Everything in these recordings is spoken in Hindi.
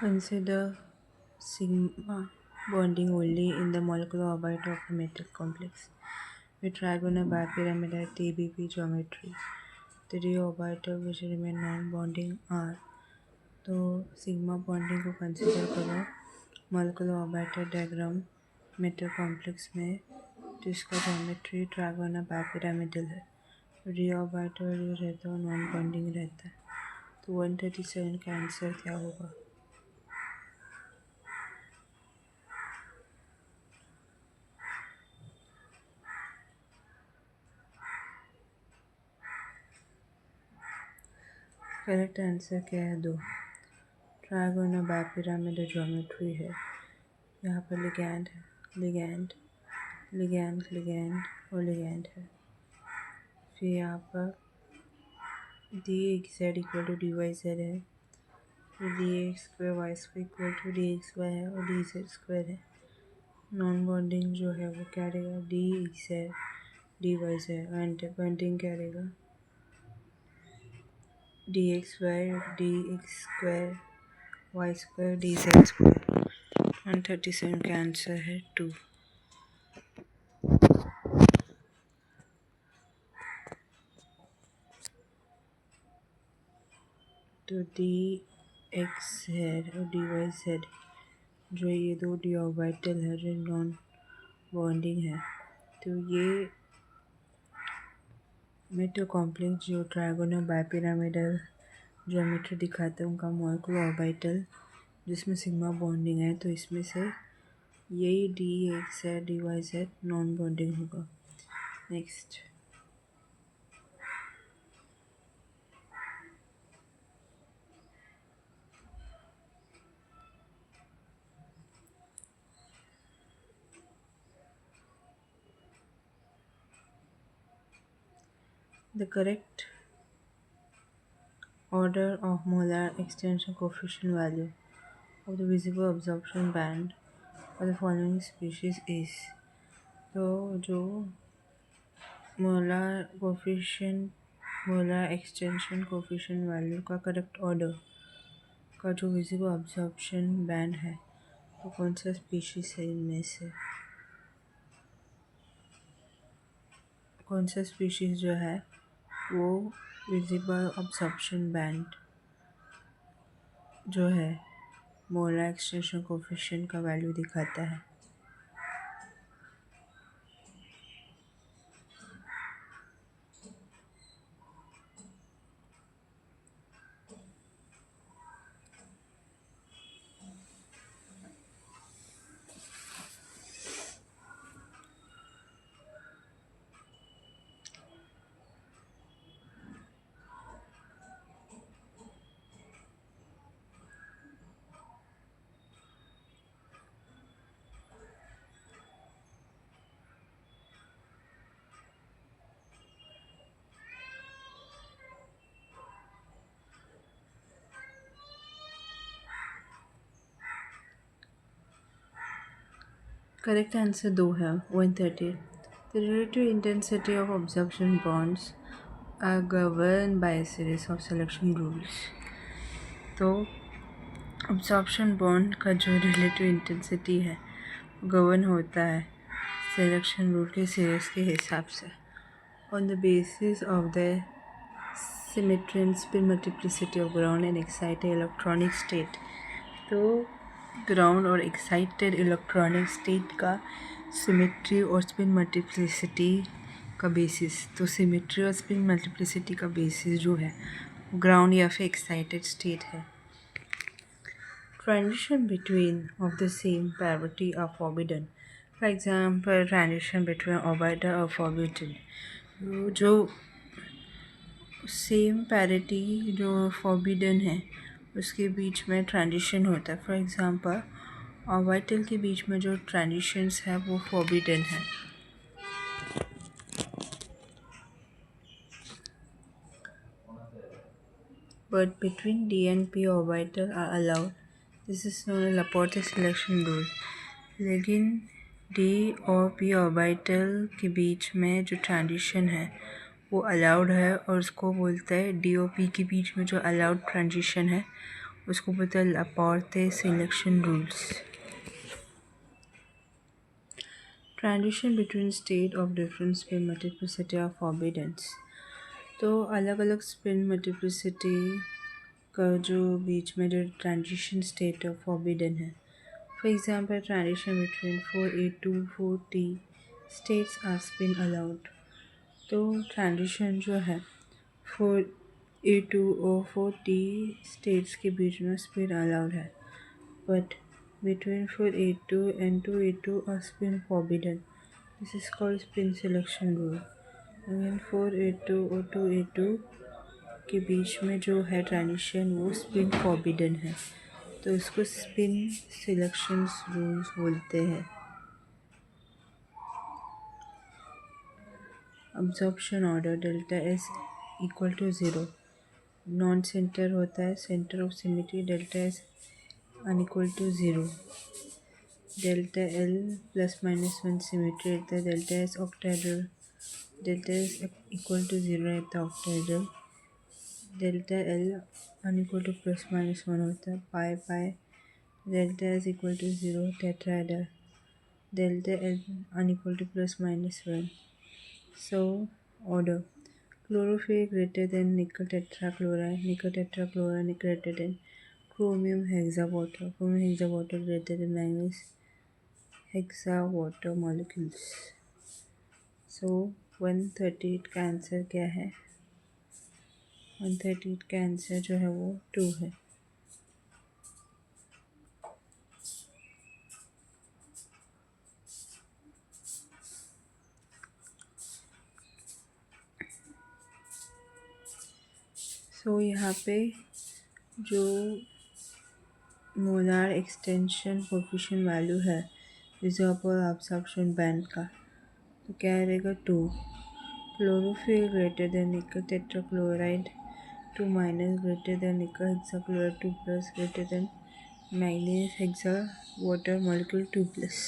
Consider sigma bonding only in the molecular orbit of a metal complex with trigonal bipyramidal TBP geometry. The d orbital which remain non-bonding are तो सिग्मा बॉन्डिंग को कंसिडर करो molecular orbital diagram metal complex में जिसका ज्योमेट्री ट्राइगोनल बाइपिरामिडल है। डी ऑर्बिटल जो रहता है नॉन बॉन्डिंग रहता है। तो 137 का आंसर क्या होगा? करेक्ट आंसर क्या है? 2 ट्राइगोनल बाइपिरामिडल ज्योमेट्री है। यहाँ पर लिगैंड है, लिगैंड लिगैंड लिगैंड और लिगैंड है। फिर यहाँ पर d x z equal to d Y z है, फिर d x square Y square equal to d x y है और डी जेड स्क्वायर है। नॉन बॉन्डिंग जो है वो क्या रहेगा? D x z d Y z and bonding क्या रहेगा? D x y d x square Y square d z square. 137 का आंसर है 2। तो डी एक्स जेड और डी वाई जेड जो ये दो डी ऑर्बिटल है जो नॉन बॉन्डिंग है। तो ये मेटल कॉम्प्लेक्स जो ट्राइगोनल बाइपिरामिडल ज्योमेट्री दिखाते हैं उनका मॉलिक्यूलर ऑर्बिटल जिसमें सिग्मा बॉन्डिंग है। तो इसमें से यही डी एक्स है D Y Z non bonding होगा। Next the correct order of molar extension coefficient value of the visible absorption band of the following species is। तो जो मोलर एक्सटेंशन कोफिशिएंट वैल्यू का करेक्ट ऑर्डर का जो विजिबल अब्जॉर्प्शन बैंड है वो कौन सा स्पीशीज है? इनमें से कौन सा स्पीशीज जो है वो विजिबल अब्जॉर्प्शन बैंड जो है मोलर एक्सटेंशन कोफिशिएंट का वैल्यू दिखाता है? करेक्ट आंसर 2 है 130। The relative intensity of absorption bonds are governed by a series of selection rules। तो absorption bond का जो relative intensity है गवर्न होता है सिलेक्शन रूल के सीरीज के हिसाब से on the basis of the symmetry and spin multiplicity of ground and excited electronic state। तो ग्राउंड और एक्साइटेड इलेक्ट्रॉनिक स्टेट का सिमेट्री और स्पिन मल्टीप्लिसिटी का बेसिस। तो सिमेट्री और स्पिन मल्टीप्लिसिटी का बेसिस जो है ग्राउंड या फिर एक्साइटेड स्टेट है। Transition between of the same parity are forbidden. For example transition between orbital और फॉरबिडन। जो सेम पैरिटी जो फॉरबिडन है उसके बीच में ट्रांजिशन होता है। फॉर एग्जांपल ऑर्बिटल के बीच में जो ट्रांजिशंस है वो फॉरबिडन है। But between d and p orbital are allowed. This is known as Laporte selection rule. लेकिन डी और पी ऑर्बिटल के बीच में जो ट्रांजिशन है वो अलाउड है और उसको बोलते हैं डी और पी के बीच में जो अलाउड ट्रांजिशन है उसको बोलते हैं Laporte selection rules. Transition between state of different spin multiplicity of forbiddance. तो अलग अलग स्पिन मल्टीप्लिसिटी का जो बीच में जो ट्रांजिशन स्टेट ऑफ फॉरबिडन है, for example transition between 4A to 4T states are spin allowed. तो ट्रांजिशन जो है 4A to और 4T स्टेट्स के बीच में स्पिन अलाउड है, but between 4A2 and 2A2 are spin forbidden. This is called spin selection rule. Again 4A2 और 2A2 के बीच में जो है ट्रांजिशन वो स्पिन फॉरबिडन है, तो उसको स्पिन सिलेक्शन रूल्स बोलते हैं। Absorption order delta S equal to zero, non centre होता है, centre of symmetry delta S unequal to zero, delta L plus minus one symmetry रहता है, delta S octahedral, delta S equal to zero रहता है octahedral, delta L unequal to plus minus one होता है pi pi, delta S equal to zero tetrahedral, delta L unequal to plus minus one. So order chlorophyll greater than nickel tetrachloride greater than chromium hexawater greater than manganese hexawater molecules। सो 138 का आंसर क्या है? 138 का आंसर जो है वो 2 है। सो यहाँ पे जो मोलार एक्सटेंशन कोफिशिएंट वैल्यू है रिजर्वोयर एब्जॉर्प्शन बैंड का, तो क्या रहेगा 2। क्लोरोफिल ग्रेटर देन निकल टेट्राक्लोराइड 2 माइनस ग्रेटर देन निकल hexachloride 2 plus greater than manganese hexa water molecule 2 plus.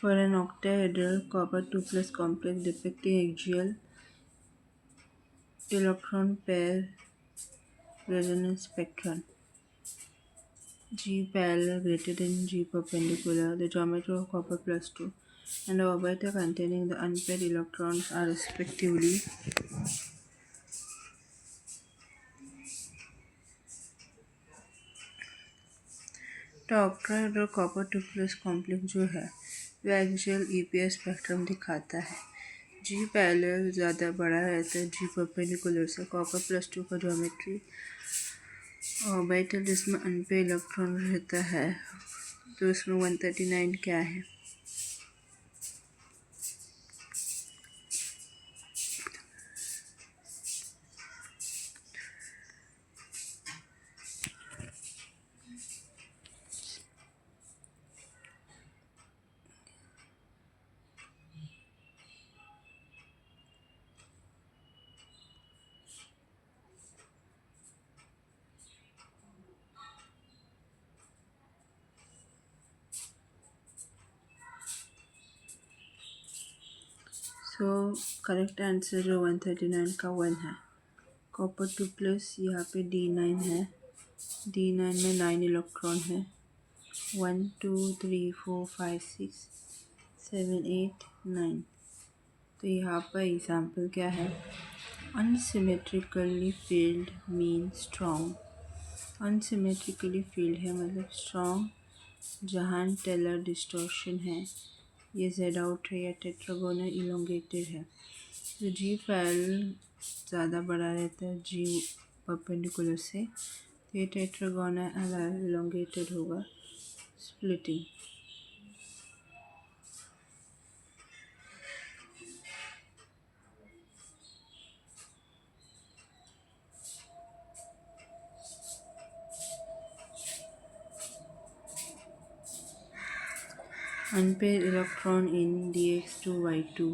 For an octahedral copper 2 plus complex depicting axial electron pair resonance spectrum, G parallel greater than G perpendicular, the geometry of copper plus 2 and the orbital containing the unpaired electrons are respectively तो ऑक्टाहेड्रल कॉपर 2 प्लस कॉम्प्लेक्स जो है वो एक्सियल ईपीएस स्पेक्ट्रम दिखाता है। जी पैरेलल ज़्यादा बड़ा रहता है जी परपेंडिकुलर से। कॉपर प्लस 2 का ज्योमेट्री ऑर्बिटल जिसमें अनपेयर इलेक्ट्रॉन रहता है, तो उसमें 139 क्या है? सो करेक्ट आंसर जो 139 का 1 है। कॉपर 2 प्लस यहाँ पे D9 है, D9 में 9 इलेक्ट्रॉन है, 1 2 3 4 5 6 7 8 9। तो यहाँ पर एग्जाम्पल क्या है? Unsymmetrically field mean strong. Unsymmetrically field है मतलब स्ट्रॉन्ग, जहाँ टेलर डिस्टॉर्शन है, ये जेड आउट है या टेट्रागोनल इलोंगेटेड है। तो जी पैरेलल ज़्यादा बड़ा रहता है जी परपेंडिकुलर से, तो ये टेट्रागोनल इलोंगेटेड होगा, splitting. Unpaired electron in dx2y2।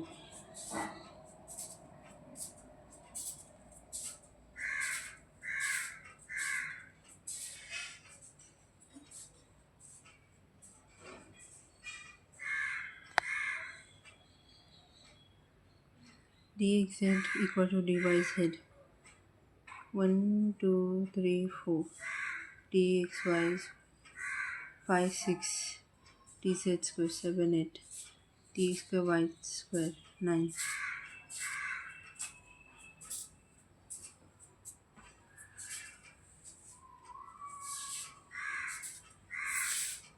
dxz equal to dyz. 1, 2, 3, 4. dxy is 5, 6. dz square 7, 8. d square y square 9.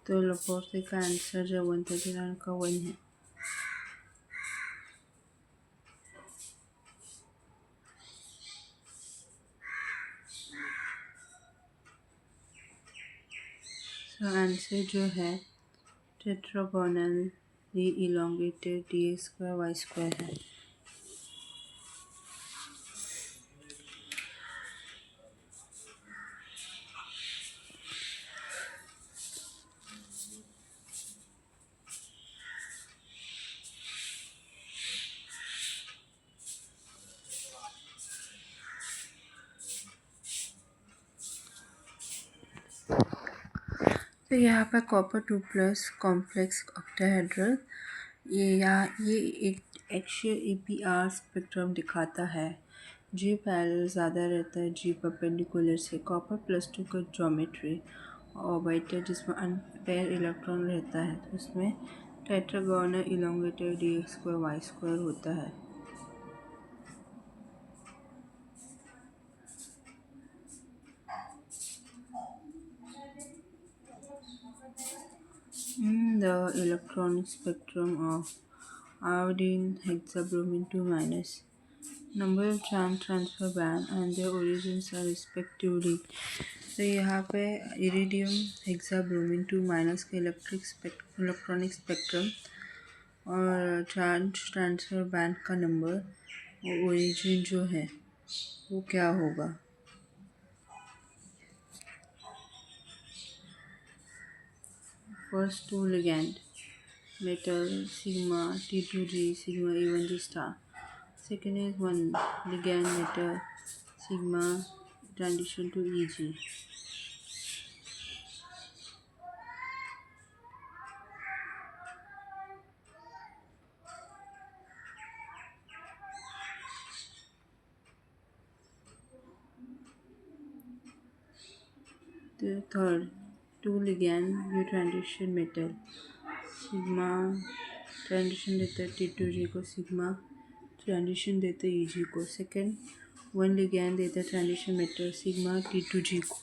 तो लपोर्ते का आंसर जो 139 का 1 है. तो आंसर जो है tetragonally elongated D square Y square है. तो यहाँ पर कॉपर 2 प्लस कॉम्प्लेक्स ऑक्टाहेड्रल ये एक एक्शियल APR स्पेक्ट्रम दिखाता है. जी पैरेलल ज़्यादा रहता है जी परपेंडिकुलर से. कॉपर +2 का ज्योमेट्री ऑर्बिटल जिसमें अनपेयर इलेक्ट्रॉन रहता है तो उसमें tetragonal elongated dx square Y square होता है. In the electronic spectrum of iodine hexabromine 2 minus, number of charm transfer band and their origins are respectively. तो यहाँ पे इरिडियम हेक्साब्रोमीन 2 माइनस का इलेक्ट्रॉनिक स्पेक्ट्रम और चार्ज ट्रांसफर बैंड का नंबर और ओरिजिन जो है वो क्या होगा. First two ligand metal sigma T2G sigma E1G star. Second is one ligand metal sigma transition to EG. The third two ligand U transition metal sigma transition देता है T2G को, सिग्मा ट्रांजिशन देता है EG को. सेकेंड वन लिगैंड देता है ट्रांजिशन मेटल सिग्मा T2G को.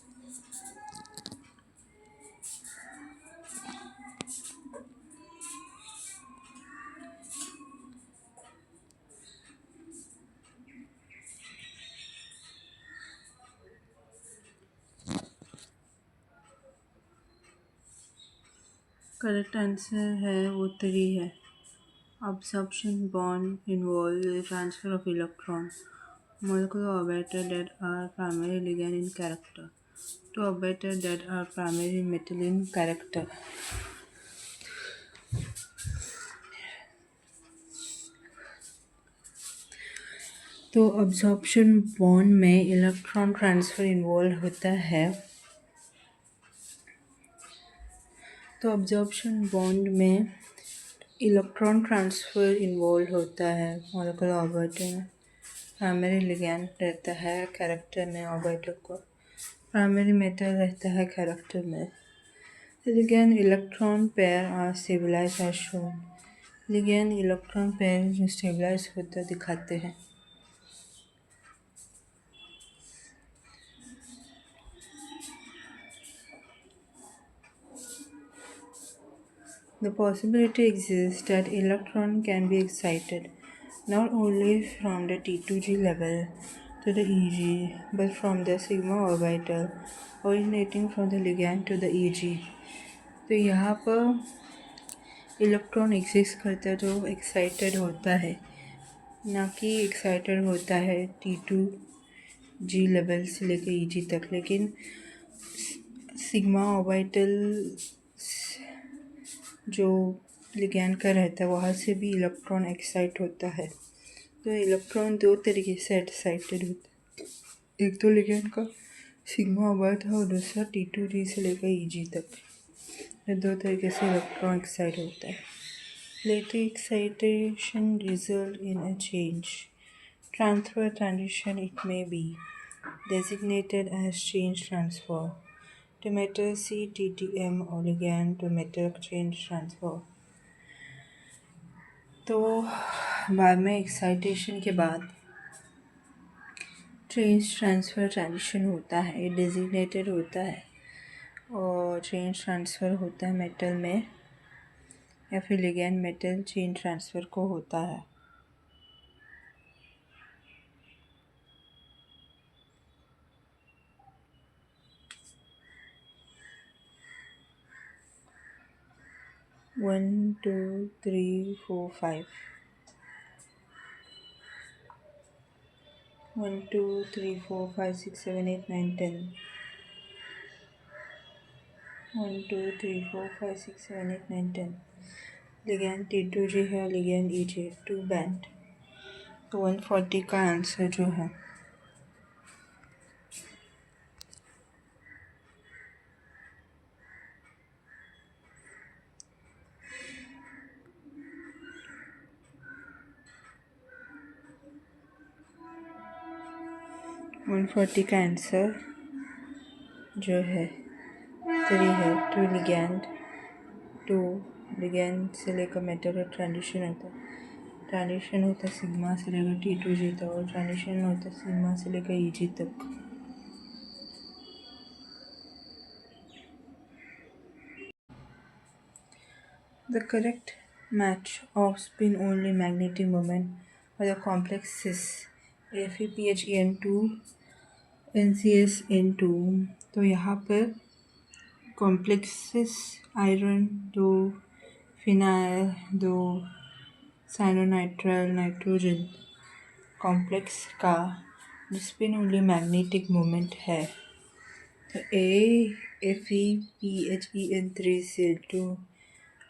करेक्ट आंसर है वो 3 है. Absorption bond involve the transfer of electron. Molecular orbitals that are primary ligand in character. Two orbitals that are primary metal in character. तो absorption bond में इलेक्ट्रॉन ट्रांसफ़र इन्वॉल्व होता है. तो absorption bond में इलेक्ट्रॉन ट्रांसफ़र इन्वॉल्व होता है. मॉलिक्यूलर ऑर्बिटल में प्राइमरी लिगैंड रहता है कैरेक्टर में, ऑर्बिटल को प्राइमरी मेटल रहता है कैरेक्टर में. Ligand electron pair are stabilize as shown. Ligand electron pair जो स्टेबलाइज होता दिखाते हैं. The possibility exists that electron can be excited not only from the T2G level to the EG but from the sigma orbital originating from the ligand to the EG. तो यहाँ पर इलेक्ट्रॉन एग्जिस्ट करता है जो एक्साइटेड होता है, ना कि एक्साइटेड होता है T2G लेवल से लेकर EG तक. लेकिन सिग्मा ऑर्बिटल जो लिगैंड का रहता है वहाँ से भी इलेक्ट्रॉन एक्साइट होता है. तो इलेक्ट्रॉन दो तरीके से एक्साइटेड होता है. एक तो लिगैंड का सिग्मा ऑर्बिटल है और दूसरा T2G से लेकर EG तक. ये दो तरीके से इलेक्ट्रॉन एक्साइट होता है. Later excitation result in a change Transfer transition, it may be designated as change transfer to metal CTTM or ligand to metal change transfer. तो बाद में एक्साइटेशन के बाद चेंज ट्रांसफ़र ट्रांजिशन होता है, ये डेजिग्नेटेड होता है और चेंज ट्रांसफ़र होता है मेटल में या फिर लिगैंड मेटल चेंज ट्रांसफ़र को होता है। One two three four five 1 2 3 4 5 6 7 8 9 10 1 2 3 4 5 6 7 8 9 10 ligand T2G है, लिगैंड EJ 2 बैंड। तो 140 का आंसर जो है 140 का आंसर जो है 3 है। 2 लिगैंड से लेकर मेटल का ट्रांजिशन होता है सिग्मा से लेकर T2G तक और ट्रांजिशन होता है सिग्मा से लेकर EG तक। The correct match of spin only magnetic moment for the complex is FePHEN2 NCSN2। तो यहाँ पर complexes iron 2 phenyl 2 cyanonitrile nitrogen complex का स्पिन ओनली मैग्नेटिक मोमेंट है। तो FePHEN3Cl2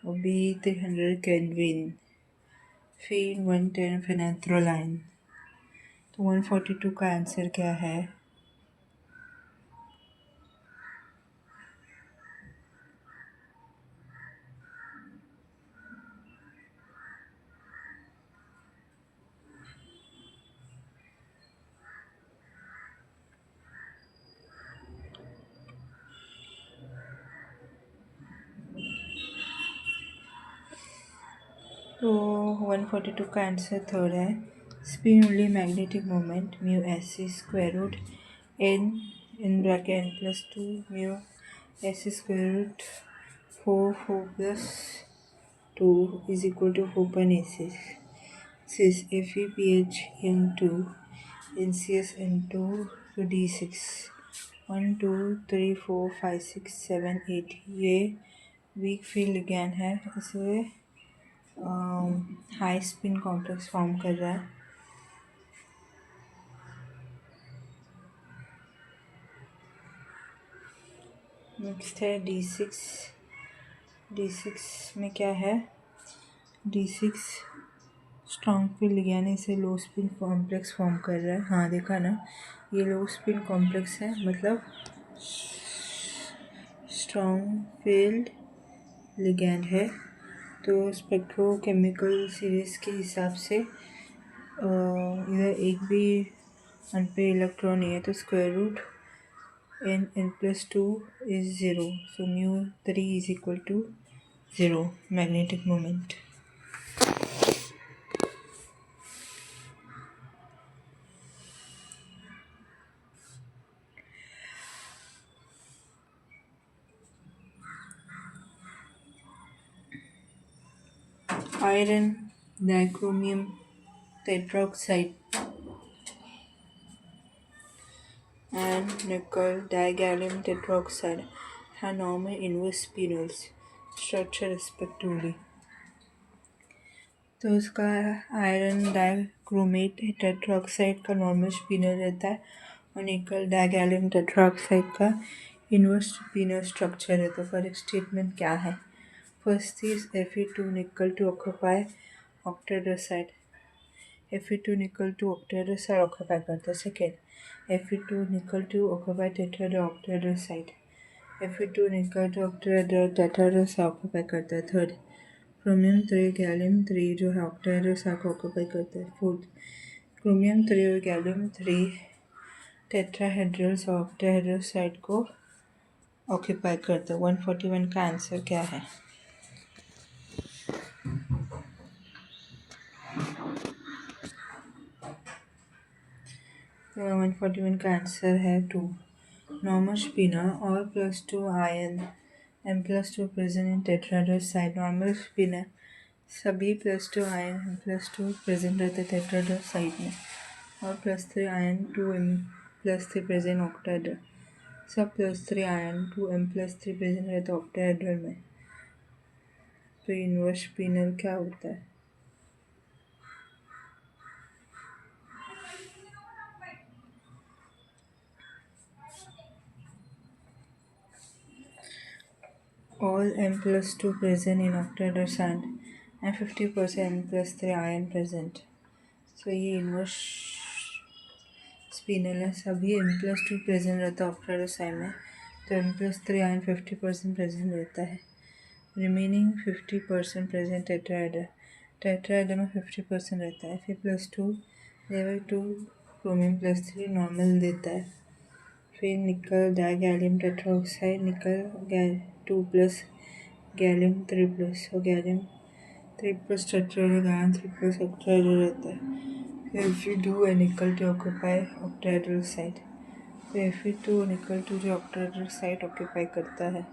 और B 300 केल्विन फिर 110 फेनेंथ्रोलाइन। तो 142 का आंसर क्या है? तो 142 का आंसर थर्ड है। Spin only magnetic moment mu s square root n in bracket n plus 2 mu s square root 4 plus 2 is equal to 4.86. This is FePHN2 NCSN2 to D6 1 2 3 4 5 6 7 8 ये वीक फील्ड लिगैंड है, इसे हाई स्पिन कॉम्प्लेक्स फॉर्म कर रहा है। नेक्स्ट है D6 में क्या है? D6 स्ट्रॉन्ग फील्ड लिगैंड इसे लो स्पिन कॉम्प्लेक्स फॉर्म कर रहा है। हाँ देखा ना, ये लो स्पिन कॉम्प्लेक्स है, मतलब स्ट्रॉन्ग फील्ड लिगैंड है। तो स्पेक्ट्रोकेमिकल सीरीज़ के हिसाब से इधर एक भी अनपेयर इलेक्ट्रॉन नहीं है, तो square root n plus 2 is 0. So mu 3 is equal to 0 magnetic moment. Iron dichromium tetroxide and nickel digallium tetroxide have normal inverse spinels structure respectively. तो उसका आयरन डाइक्रोमेट टेट्राऑक्साइड का नॉर्मल स्पिनर रहता है और निकल डाइगैलियम टेट्राऑक्साइड का इनवर्स स्पिनर स्ट्रक्चर है। तो करेक्ट स्टेटमेंट क्या है? First is Fe2 nickel to occupy octahedral side. Fe2 nickel to octahedral side occupy करता है। Second Fe2 nickel to occupy tetrahedral octahedral side. Fe2 nickel to octahedral tetrahedral side occupy करता है। थर्ड क्रोमियम 3 गैलियम 3 जो है ऑक्टाहेड्रल साइड को ऑक्यूपाई करता है। फोर्थ क्रोमियम 3 और गैलियम 3 टेट्राहेड्रल और ऑक्टाहेड्रल साइट को ऑक्यूपाई करते हैं। 141 का आंसर क्या है? तो 141 का आंसर है 2। नॉर्मल स्पिनर और +2 ion M+2 present in tetrahedral site. Normal spinner सभी +2 आयन M+2 प्रेजेंट रहते टेट्राहेड्रल साइट में और +3 आयन 2M+3 प्रेजेंट ऑक्टाहेड्रल। सब +3 आयन 2M+3 प्रेजेंट रहते ऑक्टाहेड्रल में। तो इनवर्स स्पिनर क्या होता है? All M+2 present in octahedral sand and 50% M+3 ion present. So ये इनवर्स स्पिनल है, सभी M+2 प्रेजेंट रहता है ऑक्टाहेड्रल साइड में, तो M+3 आयन 50% प्रेजेंट रहता है। रिमेनिंग 50% प्रेजेंट टेट्राहेड्रल में 50% रहता है। फिर +2 2 क्रोमियम +3 नॉर्मल देता है। फिर निकल डाइगैलियम टेट्राऑक्साइड निकल 2+ गैलियम 3+ और गैलियम 3+ टेट्राहेड्रल आयन 3+ ऑक्टाहेड्रल रहता है। फिर Fe2 और निकल टू ऑक्यूपाई ऑक्टाहेड्रल साइट। फिर Fe2 और निकल टू जो ऑक्टाहेड्रल साइट ऑक्यूपाई करता है।